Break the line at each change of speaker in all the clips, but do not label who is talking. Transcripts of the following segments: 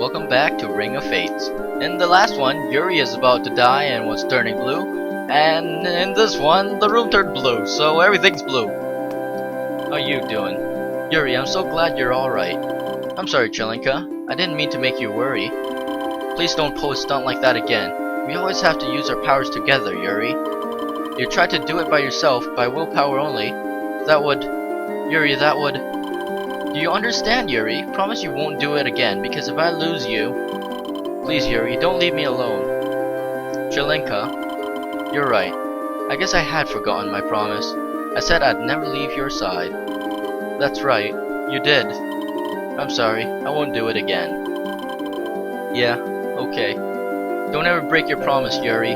Welcome back to Ring of Fates. In the last one, Yuri is about to die and was turning blue, and in this one, the room turned blue, so everything's blue. How you doing? Yuri, I'm so glad you're alright. I'm sorry, Chelinka. I didn't mean to make you worry. Please don't pull a stunt like that again. We always have to use our powers together, Yuri. You tried to do it by yourself, by willpower only. Yuri, that would... Do you understand, Yuri? Promise you won't do it again, because if I lose you... Please, Yuri, don't leave me alone. Chelinka, you're right. I guess I had forgotten my promise. I said I'd never leave your side. That's right, you did. I'm sorry, I won't do it again. Yeah, okay. Don't ever break your promise, Yuri.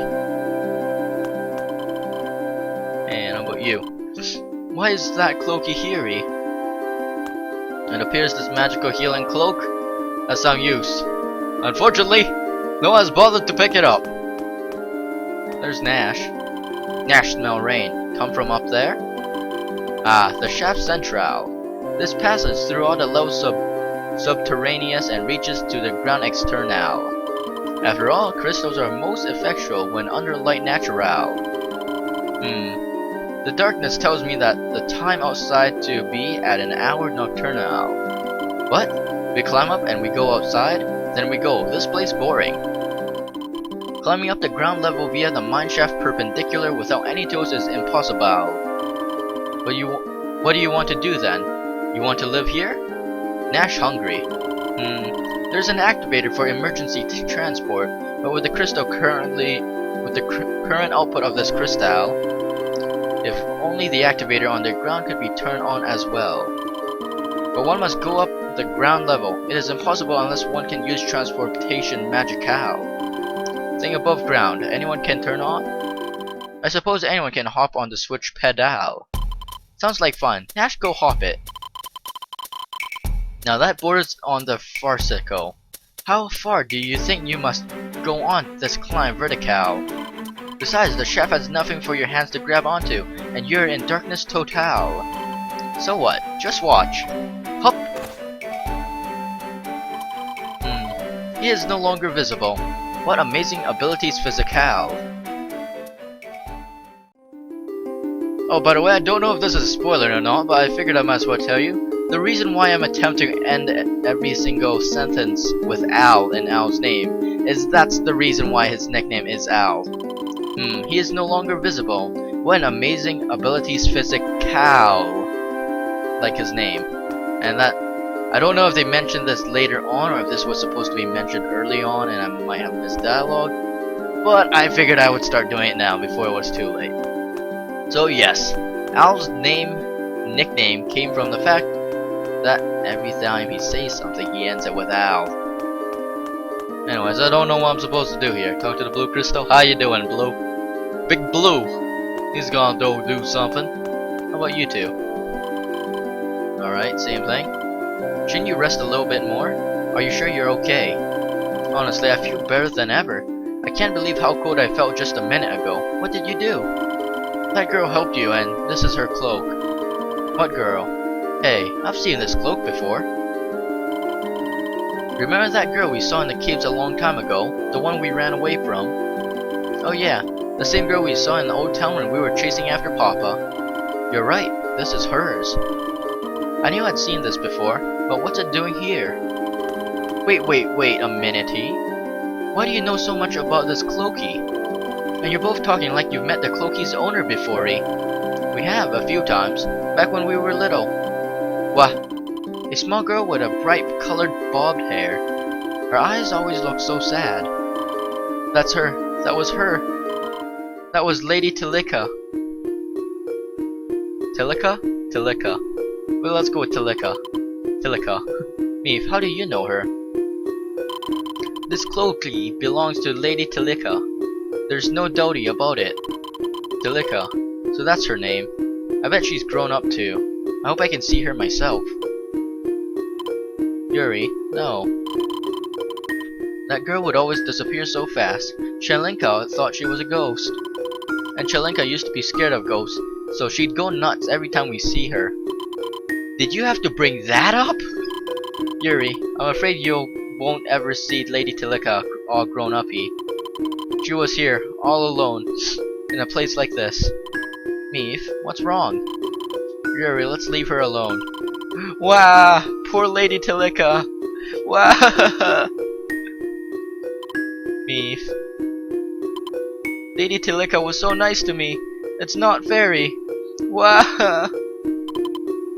And how about you? Why is that cloaky here? It appears this magical healing cloak has some use. Unfortunately, no one has bothered to pick it up. There's Nash. Nash smell rain. Come from up there? Ah, the shaft central. This passes through all the low subterraneous and reaches to the ground external. After all, crystals are most effectual when under light natural. The darkness tells me that the time outside to be at an hour nocturnal. What? We climb up and we go outside? Then we go. This place boring. Climbing up the ground level via the mineshaft perpendicular without any tools is impossible. But what do you want to do then? You want to live here? Nash hungry. There's an activator for emergency transport, but with the current output of this crystal, if only the activator on the ground could be turned on as well. But one must go up the ground level. It is impossible unless one can use transportation magical. Thing above ground, anyone can turn on? I suppose anyone can hop on the switch pedal. Sounds like fun. Nash, go hop it. Now that borders on the farcical. How far do you think you must go on this climb vertical? Besides, the shaft has nothing for your hands to grab onto, and you're in darkness total. So what? Just watch. Hup! He is no longer visible. What amazing abilities physical. Oh, by the way, I don't know if this is a spoiler or not, but I figured I might as well tell you. The reason why I'm attempting to end every single sentence with Al in Al's name is that's the reason why his nickname is Al. He is no longer visible. What an amazing abilities physical, like his name. And that, I don't know if they mentioned this later on or if this was supposed to be mentioned early on and I might have missed dialogue, but I figured I would start doing it now before it was too late. So yes, Al's nickname came from the fact that every time he says something he ends it with Al. Anyways, I don't know what I'm supposed to do here. Talk to the blue crystal. How you doing, Blue? Big Blue. He's gonna do something. How about you two? Alright, same thing. Shouldn't you rest a little bit more? Are you sure you're okay? Honestly, I feel better than ever. I can't believe how cold I felt just a minute ago. What did you do? That girl helped you and this is her cloak. What girl? Hey, I've seen this cloak before. Remember that girl we saw in the caves a long time ago? The one we ran away from? Oh yeah, the same girl we saw in the old town when we were chasing after Papa. You're right, this is hers. I knew I'd seen this before, but what's it doing here? Wait a minute, Why do you know so much about this cloaky? And you're both talking like you've met the cloaky's owner before, We have, a few times, back when we were little. Wah. A small girl with a bright colored bobbed hair. Her eyes always looked so sad. That's her. That was her. That was Lady Tilika. Tilika? Tilika. Well, let's go with Tilika. Tilika. Meave, how do you know her? This cloaky belongs to Lady Tilika. There's no doubty about it. Tilika. So that's her name. I bet she's grown up too. I hope I can see her myself. Yuri, no. That girl would always disappear so fast. Chelinka thought she was a ghost. And Chelinka used to be scared of ghosts, so she'd go nuts every time we see her. Did you have to bring that up? Yuri, I'm afraid you'll won't ever see Lady Tilika all grown uppy. She was here, all alone, in a place like this. Meef, what's wrong? Yuri, let's leave her alone. Wah! Poor Lady Tilika! Wah! Meef. Lady Tilika was so nice to me. It's not fairy. Wah!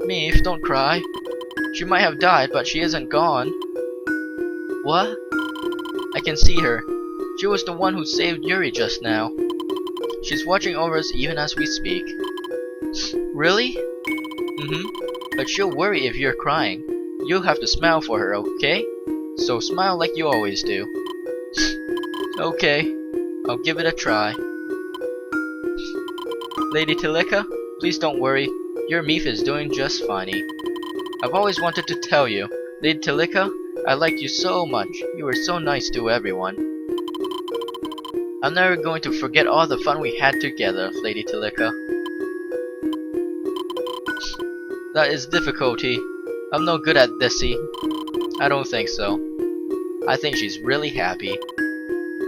Meef, don't cry. She might have died, but she isn't gone. What? I can see her. She was the one who saved Yuri just now. She's watching over us even as we speak. Really? But she'll worry if you're crying. You'll have to smile for her, okay? So smile like you always do. Okay, I'll give it a try. Lady Tilika, please don't worry. Your Meef is doing just fine. I've always wanted to tell you, Lady Tilika, I liked you so much. You were so nice to everyone. I'm never going to forget all the fun we had together, Lady Tilika. That is difficulty. I'm no good at thisy. I don't think so. I think she's really happy.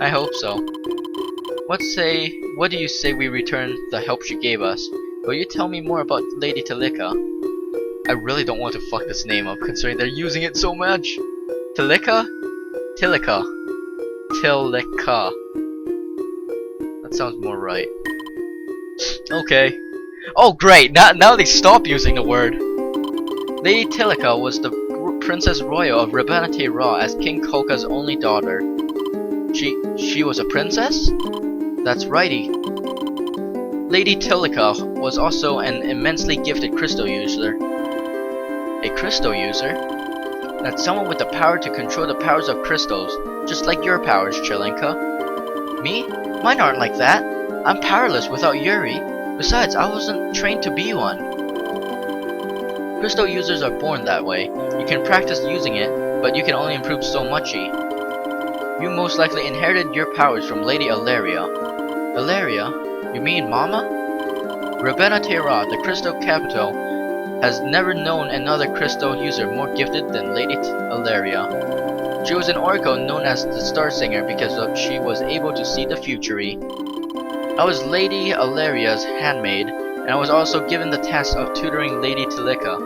I hope so. What do you say we return the help she gave us? Will you tell me more about Lady Tilika? I really don't want to fuck this name up considering they're using it so much. Tilika? Tilika. Tilika. That sounds more right. Okay. Oh great, now they stop using the word. Lady Tilika was the Princess Royal of Rabanate Ra as King Kolka's only daughter. She was a princess? That's righty. Lady Tilika was also an immensely gifted crystal user. A crystal user? That's someone with the power to control the powers of crystals, just like your powers, Chelinka. Me? Mine aren't like that. I'm powerless without Yuri. Besides, I wasn't trained to be one. Crystal users are born that way. You can practice using it, but you can only improve so much-y. You most likely inherited your powers from Lady Alaria. Alaria? You mean Mama? Rabanate Ra, the crystal capital, has never known another crystal user more gifted than Lady Alaria. She was an oracle known as the Star Singer because she was able to see the future. I was Lady Alaria's handmaid, and I was also given the task of tutoring Lady Tilika.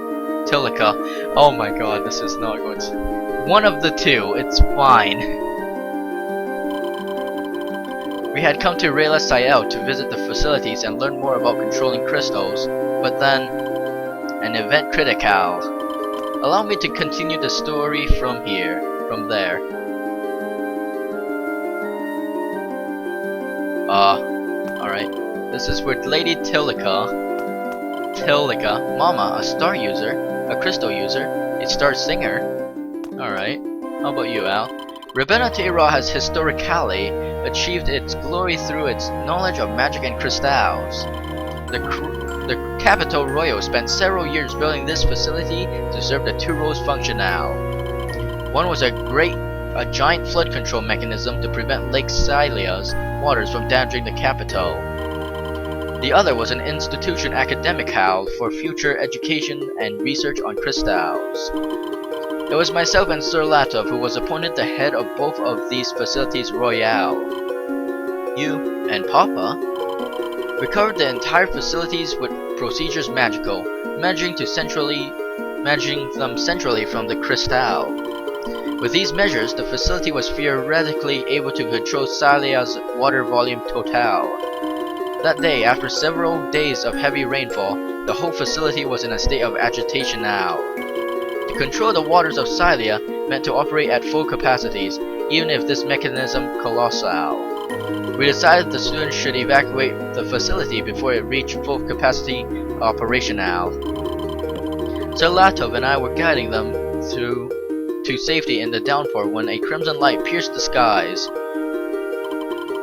Oh my god, this is not going to... One of the two, it's fine. We had come to Raylazor to visit the facilities and learn more about controlling crystals, but then... an event critical. Allow me to continue the story from there. Alright. This is with Lady Tilika. Mama, a star user, a crystal user, a star singer. Alright. How about you, Al? Rabanate Ra has historically achieved its glory through its knowledge of magic and crystals. The Capital Royal spent several years building this facility to serve the two roles functional. One was a giant flood control mechanism to prevent Lake Cylia's waters from damaging the capital. The other was an institution academic hall for future education and research on crystals. It was myself and Sir Latov who was appointed the head of both of these facilities royale. You and Papa? We covered the entire facilities with procedures magical, managing them centrally from the crystal. With these measures, the facility was theoretically able to control Cylia's water volume total. That day, after several days of heavy rainfall, the whole facility was in a state of agitation now. To control the waters of Cylia meant to operate at full capacities, even if this mechanism colossal. We decided the students should evacuate the facility before it reached full capacity operational. Sir Latov and I were guiding them to safety in the downpour when a crimson light pierced the skies,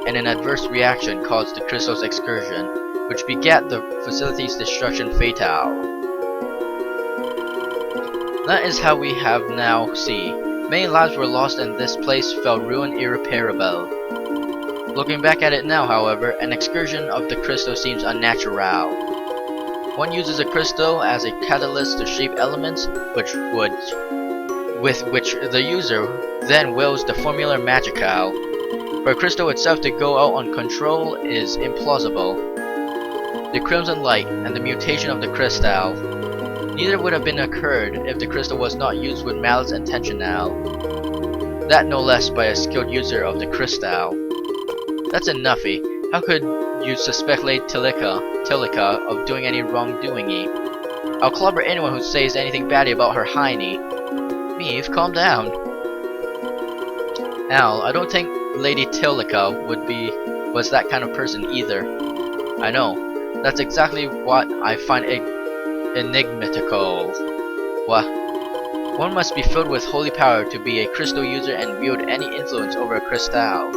and an adverse reaction caused the crystal's excursion, which begat the facility's destruction fatale. That is how we have now see. Many lives were lost and this place fell ruined irreparable. Looking back at it now, however, an excursion of the crystal seems unnatural. One uses a crystal as a catalyst to shape elements which with which the user then wills the formula magical. For a crystal itself to go out on control is implausible. The crimson light and the mutation of the crystal. Neither would have been occurred if the crystal was not used with malice intentional. That no less by a skilled user of the crystal. That's enoughy. How could you suspect Lady Tilika of doing any wrongdoing-y? I'll clobber anyone who says anything badly about her hiney. Meave, calm down. Al, I don't think Lady Tilika was that kind of person either. I know. That's exactly what I find enigmatical. What? One must be filled with holy power to be a crystal user and wield any influence over a crystal.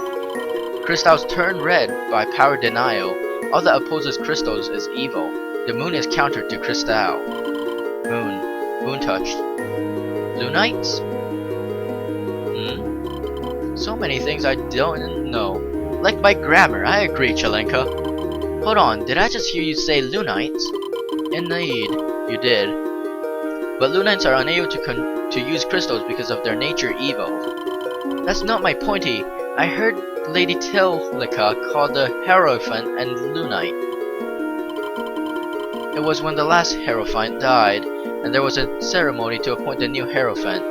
Crystals turn red by power denial. All that opposes crystals is evil. The moon is counter to crystal. Moon touched. Lunites? So many things I don't know. Like my grammar, I agree, Chelinka. Hold on, did I just hear you say Lunites? Indeed, you did. But Lunites are unable to use crystals because of their nature evil. That's not my pointy. I heard Lady Tilika called the Hierophant and Lunite. It was when the last Hierophant died, and there was a ceremony to appoint the new Hierophant.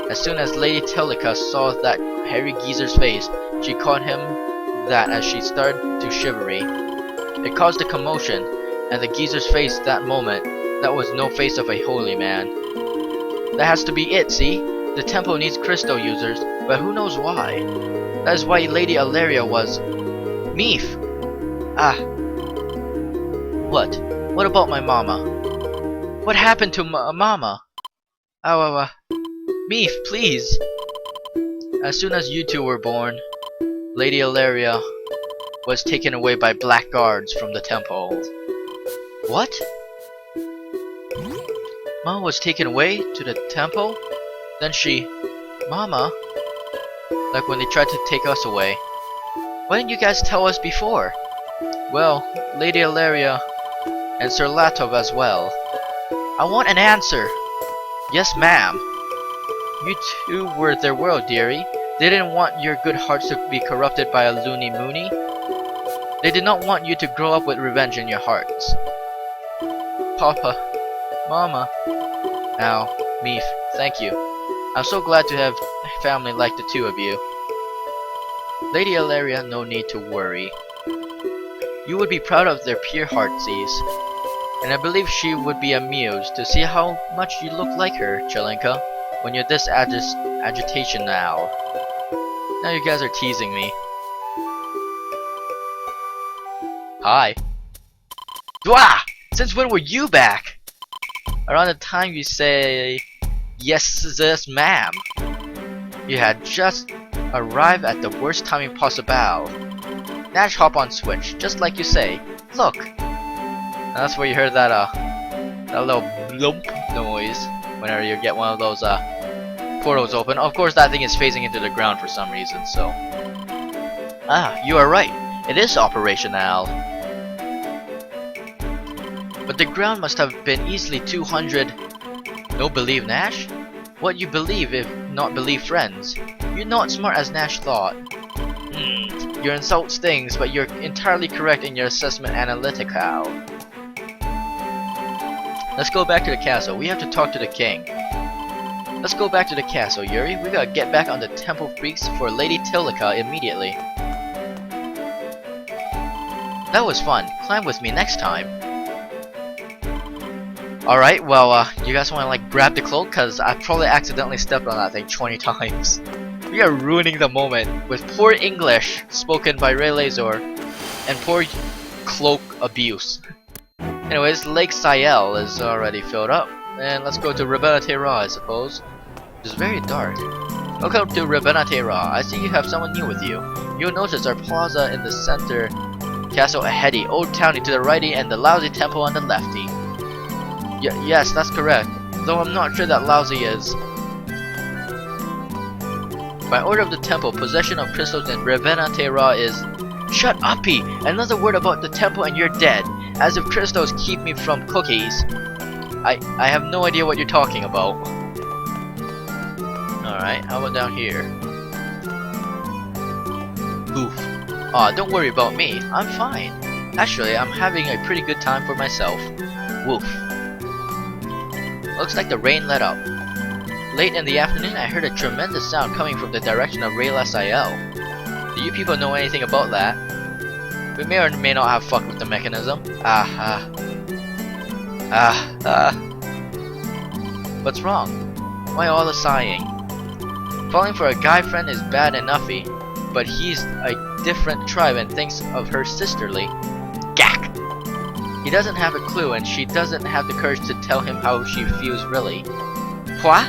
As soon as Lady Tilika saw that hairy geezer's face, she called him that as she started to shivery. It caused a commotion, and the geezer's face that moment, that was no face of a holy man. That has to be it, see? The temple needs crystal users, but who knows why? That is why Lady Alaria was... Meef! Ah. What? What about my mama? What happened to mama? Meef, please! As soon as you two were born, Lady Alaria was taken away by black guards from the temple. What? Mama was taken away to the temple? Then Mama? Like when they tried to take us away. Why didn't you guys tell us before? Well, Lady Alaria and Sir Latov as well. I want an answer! Yes, ma'am. You two were their world, dearie. They didn't want your good hearts to be corrupted by a loony moony. They did not want you to grow up with revenge in your hearts. Papa. Mama. Now, Meef, thank you. I'm so glad to have a family like the two of you. Lady Alaria, no need to worry. You would be proud of their pure heartsies. And I believe she would be amused to see how much you look like her, Chelinka, when you're this agitation now. Now you guys are teasing me. Hi. Dwah! Since when were you back? Around the time you say, yes, ma'am. You had just arrived at the worst timing possible. Nash hop on switch, just like you say. Look. And that's where you heard that little bloop noise whenever you get one of those portals open. Of course, that thing is phasing into the ground for some reason. So, you are right. It is operational. But the ground must have been easily 200. No believe Nash? What you believe if not believe friends? You're not smart as Nash thought. Your insult stings, but you're entirely correct in your assessment analytical. Let's go back to the castle. We have to talk to the king. Let's go back to the castle, Yuri. We gotta get back on the temple freaks for Lady Tilika immediately. That was fun. Climb with me next time. Alright, well, you guys wanna like grab the cloak? Cause I probably accidentally stepped on that thing 20 times. We are ruining the moment with poor English spoken by Raylazor and poor cloak abuse. Anyways, Lake Sayel is already filled up. And let's go to Rabenatera, I suppose. It's very dark. Welcome to Rabenatera. I see you have someone new with you. You'll notice our plaza in the center, castle aheady, old townie to the righty, and the lousy temple on the lefty. Yes, that's correct. Though I'm not sure that lousy is. By order of the temple, possession of crystals in Rabenatera is... Shut uppy! Another word about the temple and you're dead. As if crystals keep me from cookies. I have no idea what you're talking about. Alright, how about down here? Oof. Aw, don't worry about me. I'm fine. Actually, I'm having a pretty good time for myself. Woof. Looks like the rain let up. Late in the afternoon, I heard a tremendous sound coming from the direction of Raylazor. Do you people know anything about that? We may or may not have fucked with the mechanism. What's wrong? Why all the sighing? Falling for a guy friend is bad enoughy, but he's a different tribe and thinks of her sisterly. Gak! He doesn't have a clue and she doesn't have the courage to tell him how she feels really. What?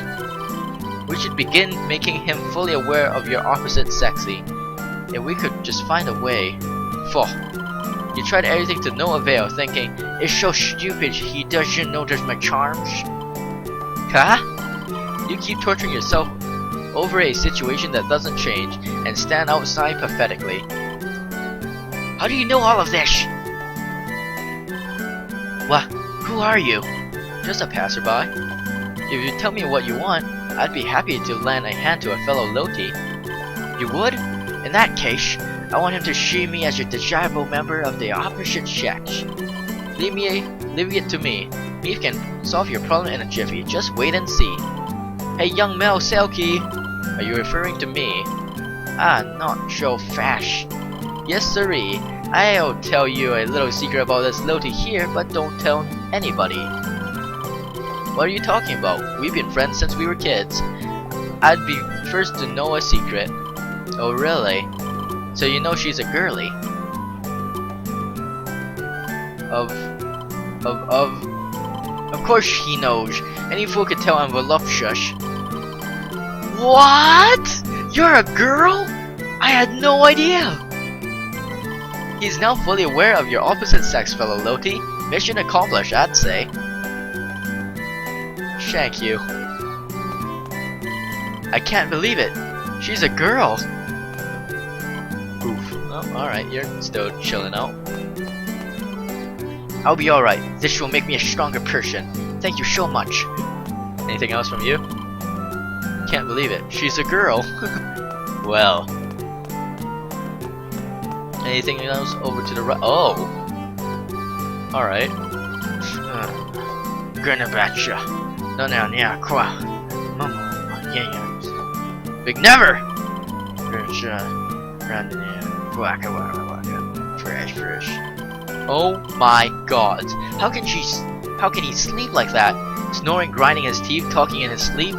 We should begin making him fully aware of your opposite sexy. If we could just find a way. Pho. You tried everything to no avail, thinking, it's so stupid he doesn't notice my charms. Huh? You keep torturing yourself over a situation that doesn't change, and stand outside pathetically. How do you know all of this? What? Who are you? Just a passerby. If you tell me what you want, I'd be happy to lend a hand to a fellow Loti. You would? In that case, I want him to see me as a desirable member of the opposite sex. Leave it to me. Me can solve your problem in a jiffy. Just wait and see. Hey, young Mel Selkie, are you referring to me? Not so fast. Yes, sirree. I'll tell you a little secret about this Loti here, but don't tell anybody. What are you talking about? We've been friends since we were kids. I'd be first to know a secret. Oh, really? So you know she's a girly? Of course he knows. Any fool could tell I'm voluptuous. What? You're a girl? I had no idea. He's now fully aware of your opposite sex, fellow Loti. Mission accomplished, I'd say. Thank you. I can't believe it. She's a girl. Oof. Oh, alright, you're still chilling out. I'll be alright. This will make me a stronger person. Thank you so much. Anything else from you? Can't believe it. She's a girl. Well. Anything else over to the right? Oh. Alright. Grenabatra. No, yeah, qua. Momo. Yeah. Big never! Fresh. Oh my god. How can he sleep like that? Snoring, grinding his teeth, talking in his sleep?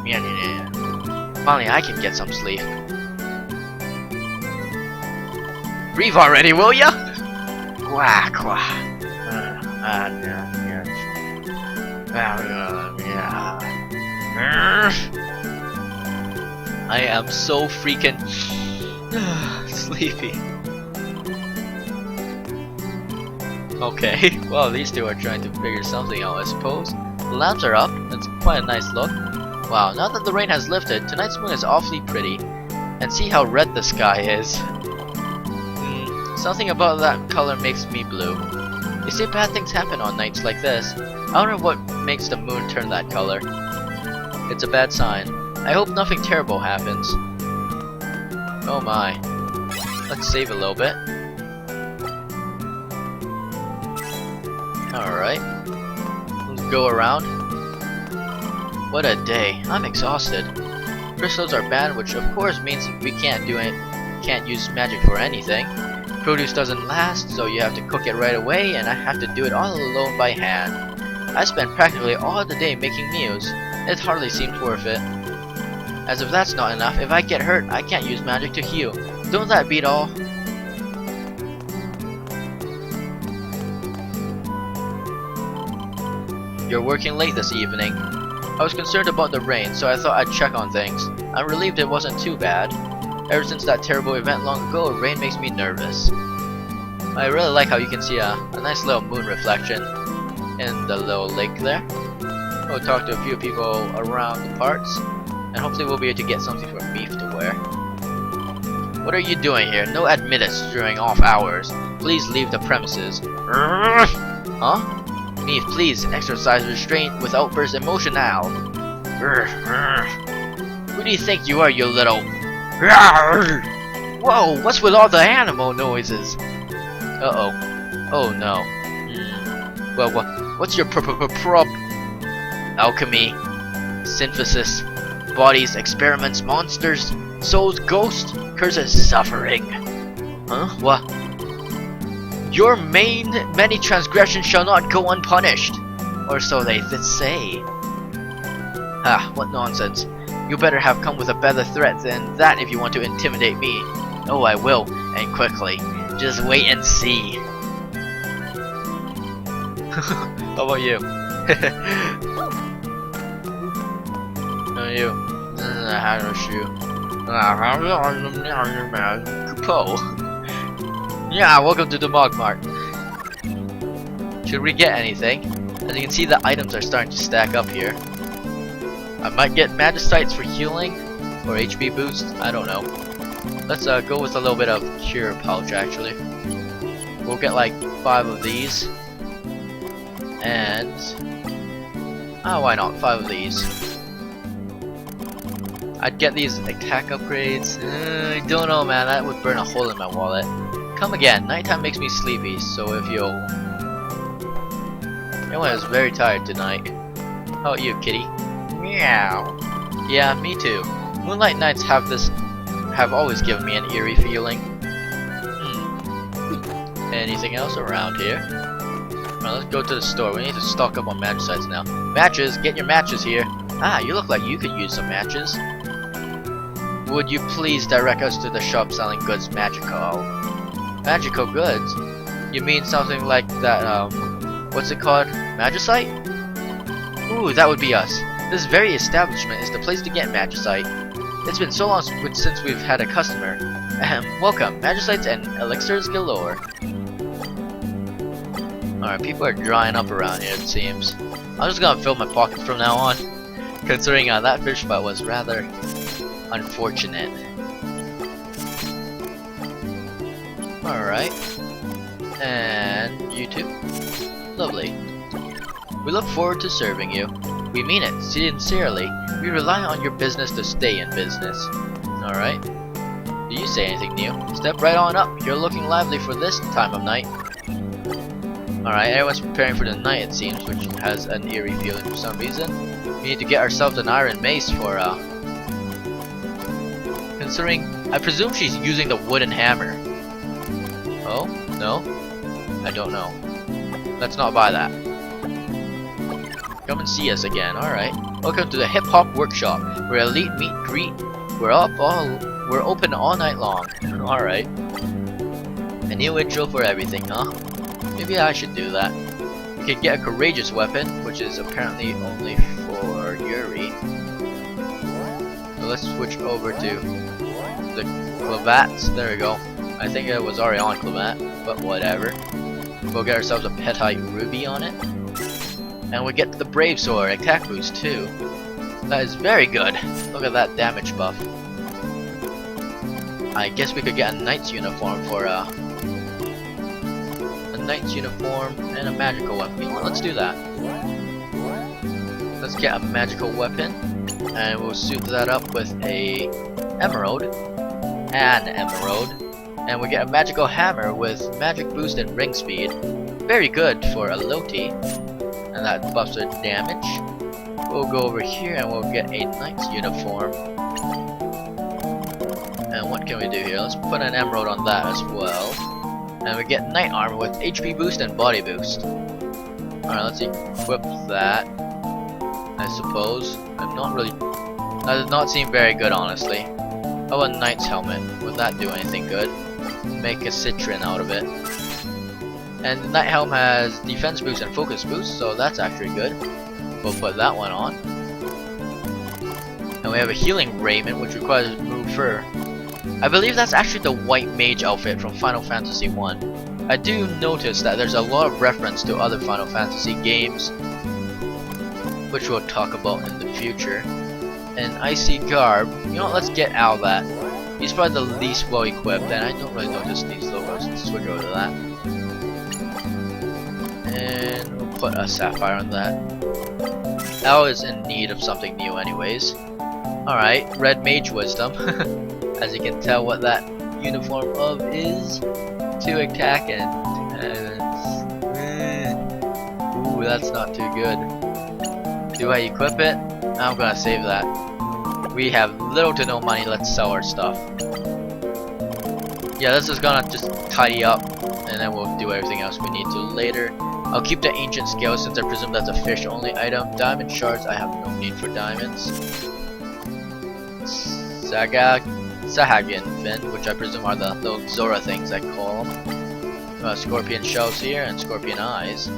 Yeah. Finally, I can get some sleep. Breathe already, will ya? Quack. I am so freaking sleepy. Okay, well these two are trying to figure something out, I suppose. The lamps are up, it's quite a nice look. Wow, now that the rain has lifted, tonight's moon is awfully pretty. And see how red the sky is. Something about that color makes me blue. They say bad things happen on nights like this. I wonder what makes the moon turn that color. It's a bad sign. I hope nothing terrible happens. Oh my. Let's save a little bit. Alright. Let's go around. What a day. I'm exhausted. Crystals are banned, which of course means we can't use magic for anything. Produce doesn't last, so you have to cook it right away, and I have to do it all alone by hand. I spent practically all the day making meals. It hardly seemed worth it. As if that's not enough, if I get hurt, I can't use magic to heal. Don't that beat all? You're working late this evening. I was concerned about the rain, so I thought I'd check on things. I'm relieved it wasn't too bad. Ever since that terrible event long ago, rain makes me nervous. I really like how you can see a nice little moon reflection in the little lake there. We'll talk to a few people around the parts, and hopefully we'll be able to get something for Beef to wear. What are you doing here? No admittance during off hours. Please leave the premises. Huh? Beef, please exercise restraint with outburst emotion now. Who do you think you are, you little... Whoa, what's with all the animal noises? Uh-oh. Oh no. Well, what's your prob? Alchemy, synthesis, bodies, experiments, monsters, souls, ghosts, curses, suffering. Huh? What? Your many transgressions shall not go unpunished, or so they say. Ah, what nonsense. You better have come with a better threat than that if you want to intimidate me. Oh, I will, and quickly. Just wait and see. How about you? How are you? Yeah, welcome to the Mog Mart. Should we get anything? As you can see, the items are starting to stack up here. I might get Magicites for healing or HP boost. I don't know. Let's go with a little bit of Cure Pouch actually. We'll get like 5 of these. And why not 5 of these? I'd get these attack upgrades. I don't know, man. That would burn a hole in my wallet. Come again. Nighttime makes me sleepy, so if you'll... Everyone is very tired tonight. How about you, kitty? Meow. Yeah, me too. Moonlight nights have always given me an eerie feeling. Anything else around here? Well, let's go to the store. We need to stock up on Magicites now. Matches! Get your matches here! Ah, you look like you could use some matches. Would you please direct us to the shop selling goods magical? Magical goods? You mean something like that, what's it called? Magicite? Ooh, that would be us. This very establishment is the place to get Magicite. It's been so long since we've had a customer. Welcome, Magicites and elixirs galore. Alright, people are drying up around here, it seems. I'm just gonna fill my pockets from now on, considering that fish fight was rather unfortunate. Alright. And you too. Lovely. We look forward to serving you. We mean it, sincerely. We rely on your business to stay in business. Alright. Do you say anything new? Step right on up. You're looking lively for this time of night. Alright, everyone's preparing for the night it seems, which has an eerie feeling for some reason. We need to get ourselves an iron mace for, considering, I presume she's using the wooden hammer. Oh? No? I don't know. Let's not buy that. Come and see us again, alright. Welcome to the Hip Hop Workshop, where elite meet greet. We're open all night long. Alright. A new intro for everything, huh? Maybe I should do that. We could get a courageous weapon, which is apparently only for Yuri. So let's switch over to the clavats. There we go. I think it was already on clavat, but whatever. We'll get ourselves a petite ruby on it. And we get the brave sword, attack boost too. That is very good. Look at that damage buff. I guess we could get a knight's uniform for knight's uniform and a magical weapon. You know what, let's do that. Let's get a magical weapon and we'll suit that up with a emerald, and we get a magical hammer with magic boost and ring speed. Very good for a Loti, and that buffs her damage. We'll go over here and we'll get a knight's uniform. And what can we do here? Let's put an emerald on that as well. And we get knight armor with HP boost and body boost. Alright, let's equip that. I suppose. I'm not really... That does not seem very good, honestly. How about knight's helmet? Would that do anything good? Make a citron out of it. And the knight helm has defense boost and focus boost, so that's actually good. We'll put that one on. And we have a healing raiment, which requires move fur. I believe that's actually the white mage outfit from Final Fantasy 1. I do notice that there's a lot of reference to other Final Fantasy games, which we'll talk about in the future. And icy garb, you know what, let's get Al that. He's probably the least well equipped, and I don't really notice these logos. Let's switch over to that. And we'll put a sapphire on that. Al is in need of something new anyways. Alright, red mage wisdom. As you can tell what that uniform of is. 2 attack and ooh, that's not too good. Do I equip it? I'm gonna save that. We have little to no money, let's sell our stuff. Yeah, this is gonna just tidy up, and then we'll do everything else we need to later. I'll keep the ancient scale since I presume that's a fish only item. Diamond shards, I have no need for diamonds. Sahagan fin, which I presume are the little Zora things I call them. Scorpion shells here and scorpion eyes.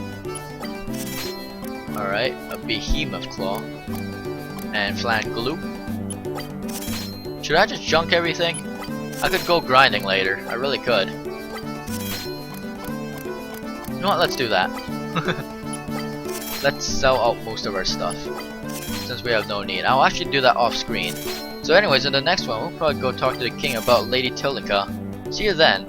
Alright, a behemoth claw. And flan glue. Should I just junk everything? I could go grinding later, I really could. You know what, let's do that. Let's sell out most of our stuff, since we have no need. I'll actually do that off screen. So anyways, in the next one, we'll probably go talk to the king about Lady Tilika. See you then.